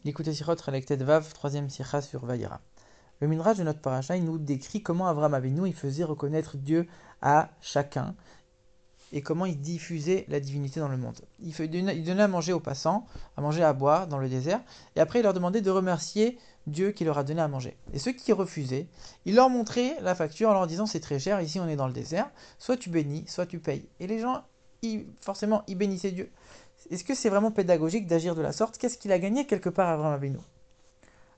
L'écoute Sirot, Relektet Vav, troisième Sikha sur Vayera. Le Midrash de notre paracha, il nous décrit comment Avram Avinu il faisait reconnaître Dieu à chacun et comment il diffusait la divinité dans le monde. Il donnait à manger aux passants, à manger à boire dans le désert, et après il leur demandait de remercier Dieu qui leur a donné à manger. Et ceux qui refusaient, il leur montrait la facture en leur disant c'est très cher, ici on est dans le désert, soit tu bénis, soit tu payes. Et les gens, forcément, ils bénissaient Dieu. Est-ce que c'est vraiment pédagogique d'agir de la sorte? Qu'est-ce qu'il a gagné quelque part Avram Avinu?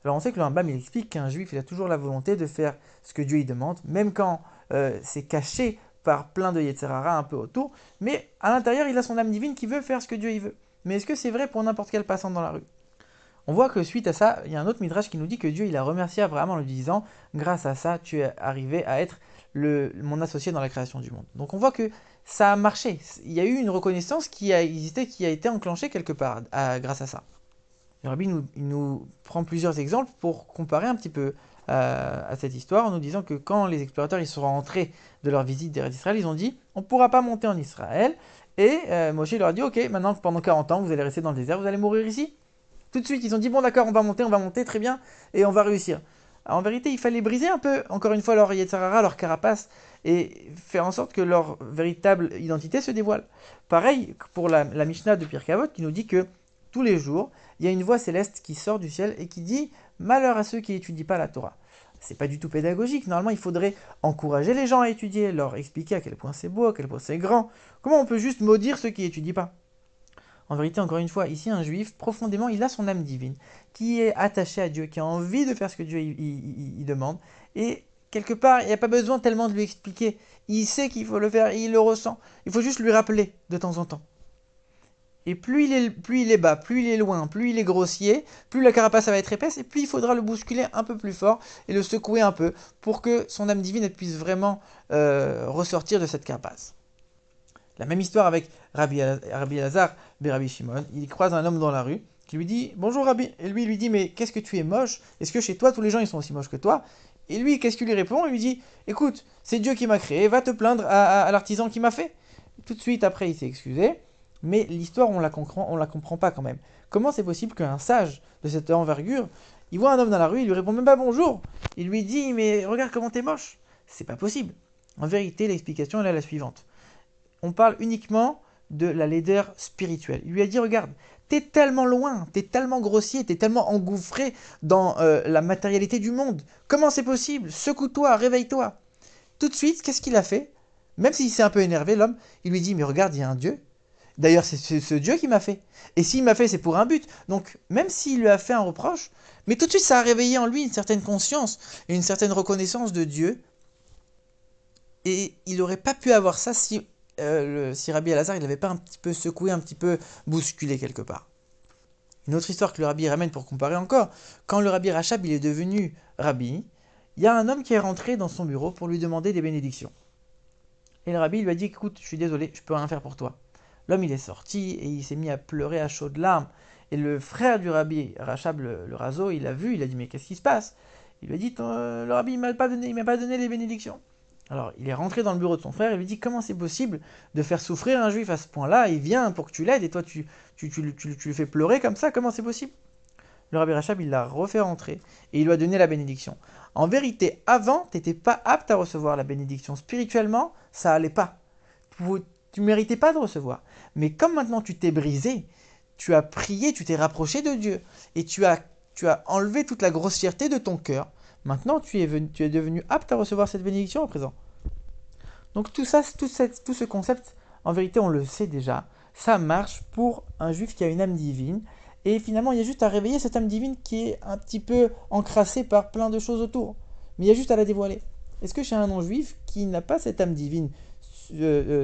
Alors on sait que le Rambam il explique qu'un juif il a toujours la volonté de faire ce que Dieu lui demande, même quand c'est caché par plein de Yetzirara un peu autour, mais à l'intérieur il a son âme divine qui veut faire ce que Dieu y veut. Mais est-ce que c'est vrai pour n'importe quel passant dans la rue? On voit que suite à ça, il y a un autre midrash qui nous dit que Dieu il a remercié Abraham en lui disant grâce à ça tu es arrivé à être mon associé dans la création du monde. Donc on voit que ça a marché. Il y a eu une reconnaissance qui a existé, qui a été enclenchée quelque part grâce à ça. Le Rabbi nous prend plusieurs exemples pour comparer un petit peu à cette histoire en nous disant que quand les explorateurs ils sont rentrés de leur visite d'Israël, ils ont dit on ne pourra pas monter en Israël. Et Moshe leur a dit ok, maintenant pendant 40 ans vous allez rester dans le désert, vous allez mourir ici. Tout de suite ils ont dit bon d'accord, on va monter très bien et on va réussir. Alors, en vérité, il fallait briser un peu, encore une fois, leur Yetzirara, leur carapace, et faire en sorte que leur véritable identité se dévoile. Pareil pour la Mishnah de Pirkei Avot qui nous dit que tous les jours, il y a une voix céleste qui sort du ciel et qui dit malheur à ceux qui n'étudient pas la Torah. C'est pas du tout pédagogique. Normalement, il faudrait encourager les gens à étudier, leur expliquer à quel point c'est beau, à quel point c'est grand. Comment on peut juste maudire ceux qui n'étudient pas? En vérité, encore une fois, ici, un juif, profondément, il a son âme divine, qui est attaché à Dieu, qui a envie de faire ce que Dieu il demande. Et quelque part, il n'y a pas besoin tellement de lui expliquer. Il sait qu'il faut le faire, il le ressent. Il faut juste lui rappeler de temps en temps. Et plus il est bas, plus il est loin, plus il est grossier, plus la carapace va être épaisse, et plus il faudra le bousculer un peu plus fort et le secouer un peu pour que son âme divine puisse vraiment ressortir de cette carapace. La même histoire avec Rabbi Elazar et Rabbi Shimon. Il croise un homme dans la rue qui lui dit bonjour Rabbi. Et lui dit mais qu'est-ce que tu es moche? Est-ce que chez toi tous les gens ils sont aussi moches que toi? Et lui qu'est-ce qu'il lui répond? Il lui dit écoute, c'est Dieu qui m'a créé, va te plaindre à l'artisan qui m'a fait. Tout de suite après il s'est excusé, mais l'histoire on la comprend pas quand même. Comment c'est possible qu'un sage de cette envergure, il voit un homme dans la rue, il lui répond même pas bonjour. Il lui dit mais regarde comment t'es moche. C'est pas possible. En vérité l'explication elle est la suivante. On parle uniquement de la laideur spirituelle. Il lui a dit, regarde, t'es tellement loin, t'es tellement grossier, t'es tellement engouffré dans la matérialité du monde. Comment c'est possible? Secoue-toi, réveille-toi. Tout de suite, qu'est-ce qu'il a fait? Même s'il s'est un peu énervé, l'homme, il lui dit, mais regarde, il y a un Dieu. D'ailleurs, c'est ce Dieu qui m'a fait. Et s'il m'a fait, c'est pour un but. Donc, même s'il lui a fait un reproche, mais tout de suite, ça a réveillé en lui une certaine conscience et une certaine reconnaissance de Dieu. Et il n'aurait pas pu avoir ça si Rabbi Elazar il n'avait pas un petit peu secoué, un petit peu bousculé quelque part. Une autre histoire que le Rabbi ramène pour comparer encore, quand le Rabbi Rachab il est devenu Rabbi, il y a un homme qui est rentré dans son bureau pour lui demander des bénédictions. Et le Rabbi lui a dit écoute, je suis désolé, je peux rien faire pour toi. L'homme il est sorti et il s'est mis à pleurer à chaudes larmes. Et le frère du Rabbi Rachab, le Razo, il a vu, il a dit mais qu'est-ce qui se passe? Il lui a dit le Rabbi il m'a pas donné les bénédictions. Alors, il est rentré dans le bureau de son frère et lui dit comment c'est possible de faire souffrir un juif à ce point-là? Il vient pour que tu l'aides et toi tu le fais pleurer comme ça, comment c'est possible? Le Rabbi Rachab, il l'a refait rentrer et il lui a donné la bénédiction. En vérité, avant, tu n'étais pas apte à recevoir la bénédiction. Spirituellement, ça allait pas. Tu méritais pas de recevoir. Mais comme maintenant tu t'es brisé, tu as prié, tu t'es rapproché de Dieu et tu as enlevé toute la grossièreté de ton cœur. Maintenant, tu es devenu apte à recevoir cette bénédiction à présent. Donc tout ça, tout ce concept, en vérité, on le sait déjà. Ça marche pour un juif qui a une âme divine. Et finalement, il y a juste à réveiller cette âme divine qui est un petit peu encrassée par plein de choses autour. Mais il y a juste à la dévoiler. Est-ce que chez un non-juif qui n'a pas cette âme divine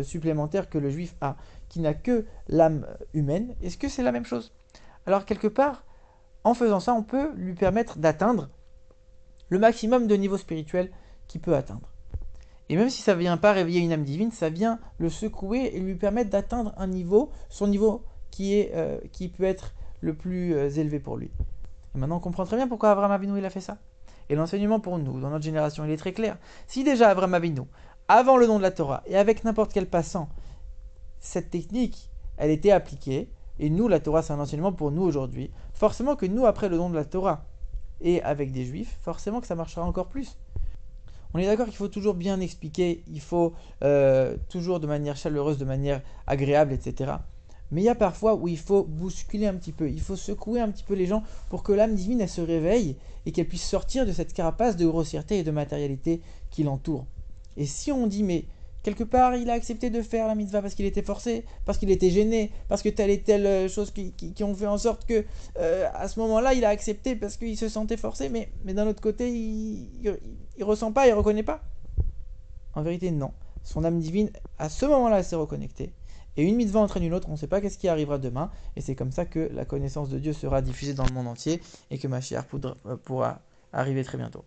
supplémentaire que le juif a, qui n'a que l'âme humaine, est-ce que c'est la même chose? Alors quelque part, en faisant ça, on peut lui permettre d'atteindre le maximum de niveau spirituel qu'il peut atteindre. Et même si ça ne vient pas réveiller une âme divine, ça vient le secouer et lui permettre d'atteindre son niveau qui peut être le plus élevé pour lui. Et maintenant on comprend très bien pourquoi Abraham Avinu il a fait ça. Et l'enseignement pour nous, dans notre génération, il est très clair. Si déjà Abraham Avinu, avant le don de la Torah, et avec n'importe quel passant, cette technique, elle était appliquée, et nous, la Torah, c'est un enseignement pour nous aujourd'hui, forcément que nous, après le don de la Torah, et avec des juifs, forcément que ça marchera encore plus. On est d'accord qu'il faut toujours bien expliquer, il faut toujours de manière chaleureuse, de manière agréable, etc. Mais il y a parfois où il faut bousculer un petit peu, il faut secouer un petit peu les gens pour que l'âme divine elle se réveille et qu'elle puisse sortir de cette carapace de grossièreté et de matérialité qui l'entoure. Et si on dit mais quelque part il a accepté de faire la mitzvah parce qu'il était forcé, parce qu'il était gêné, parce que telle et telle chose qui ont fait en sorte que à ce moment-là il a accepté parce qu'il se sentait forcé, mais d'un autre côté il ressent pas, il reconnaît pas. En vérité non. Son âme divine à ce moment-là elle s'est reconnectée. Et une mitzvah entraîne une autre, on ne sait pas qu'est-ce qui arrivera demain, et c'est comme ça que la connaissance de Dieu sera diffusée dans le monde entier, et que Mashiach pourra arriver très bientôt.